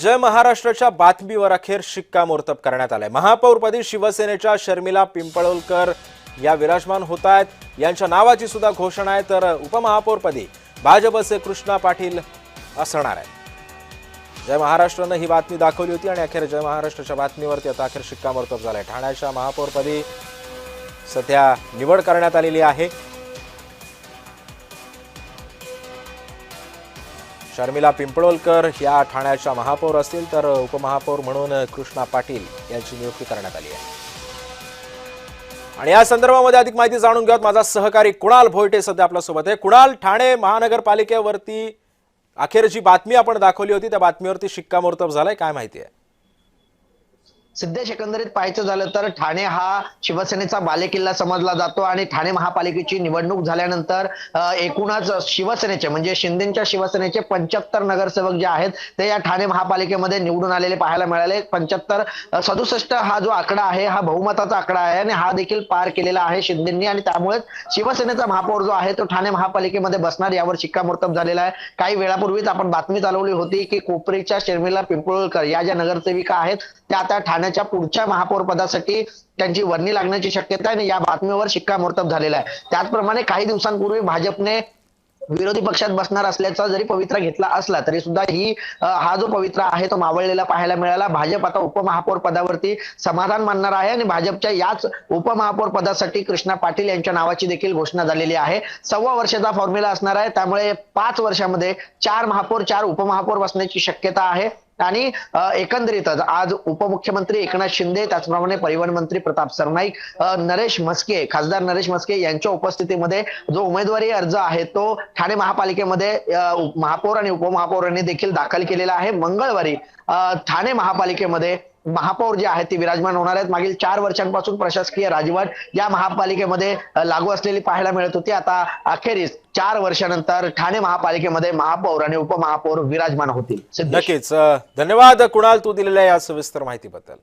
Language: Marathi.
जय महाराष्ट्राच्या बातमीवर अखेर शिक्कामोर्तब करण्यात आलंय। महापौरपदी शिवसेनेच्या शर्मिला पिंपळकर या विराजमान होत आहेत। यांच्या नावाची सुद्धा घोषणा आहे। तर उपमहापौरपदी भाजपचे कृष्णा पाटील असणार आहेत। जय महाराष्ट्राने ही बातमी दाखवली होती आणि अखेर जय महाराष्ट्राच्या बातमीवरती आता अखेर शिक्कामोर्तब झालंय। ठाण्याच्या महापौरपदी सध्या निवड करण्यात आलेली आहे। शर्मिला पिंपळकर या ठाण्याच्या महापौर असतील, तर उपमहापौर म्हणून कृष्णा पाटील यांची नियुक्ती करण्यात आली आहे। आणि या संदर्भामध्ये अधिक माहिती जाणून घेऊयात। माझा सहकारी कुणाल भोयटे सध्या आपल्या सोबत आहे। कुणाल, ठाणे महानगरपालिकेवरती अखेर जी बातमी आपण दाखवली होती त्या बातमीवरती शिक्कामोर्तब झालंय, काय माहिती आहे? सिद्धेश, एकंदरीत पाहायचं झालं तर ठाणे हा शिवसेनेचा बालेकिल्ला समजला जातो आणि ठाणे महापालिकेची निवडणूक झाल्यानंतर एकूणच शिवसेनेचे म्हणजे शिंदेच्या शिवसेनेचे 75 नगरसेवक जे आहेत ते या ठाणे महापालिकेमध्ये निवडून आलेले पाहायला मिळाले। 67 हा जो आकडा आहे हा बहुमताचा आकडा आहे आणि हा देखील पार केलेला आहे शिंदेंनी आणि त्यामुळे शिवसेनेचा महापौर जो आहे तो ठाणे महापालिकेमध्ये बसणार यावर शिक्कामोर्तब झालेला आहे। काही वेळापूर्वीच आपण बातमी चालवली होती की कोपरीच्या शर्मिला पिंपळकर या ज्या नगरसेविका आहेत त्या आता ठाण्याच्या पुढच्या महापौर पदासाठी त्यांची वर्णी लागण्याची शक्यता आहे आणि या बातमीवर शिक्कामोर्तब झालेला आहे। त्याचप्रमाणे काही दिवसांपूर्वी भाजपने विरोधी पक्षात बसणार असल्याचा जरी पवित्रा घेतला असला तरी सुद्धा हा जो पवित्रा आहे तो मावळलेला पाहायला मिळाला। भाजप आता उपमहापौर पदावरती समाधान मानणार आहे आणि भाजपच्या याच उपमहापौर पदासाठी कृष्णा पाटील यांच्या नावाची देखील घोषणा झालेली आहे। 1.25 वर्षाचा फॉर्म्युला असणार आहे, त्यामुळे 5 वर्षामध्ये 4 महापौर 4 उपमहापौर बसण्याची शक्यता आहे। आणि एकंदरीतच आज उपमुख्यमंत्री एकनाथ शिंदे, त्याचप्रमाणे परिवहन मंत्री प्रताप सरनाईक, नरेश म्हस्के, खासदार नरेश म्हस्के यांच्या उपस्थितीमध्ये जो उमेदवारी अर्ज आहे तो ठाणे महापालिकेमध्ये महापौर आणि उपमहापौरांनी देखील दाखल केलेला आहे। मंगळवारी ठाणे महापालिकेमध्ये महापौर जे आहेत ते विराजमान होणार आहेत। मागील 4 वर्षांपासून प्रशासकीय राजवट या महापालिकेमध्ये लागू असलेली पाहायला मिळत होती। आता अखेरीस 4 वर्षानंतर ठाणे महापालिकेमध्ये महापौर आणि उपमहापौर विराजमान होतील। नक्कीच धन्यवाद कुणाल, तू दिलेल्या या सविस्तर माहितीबद्दल।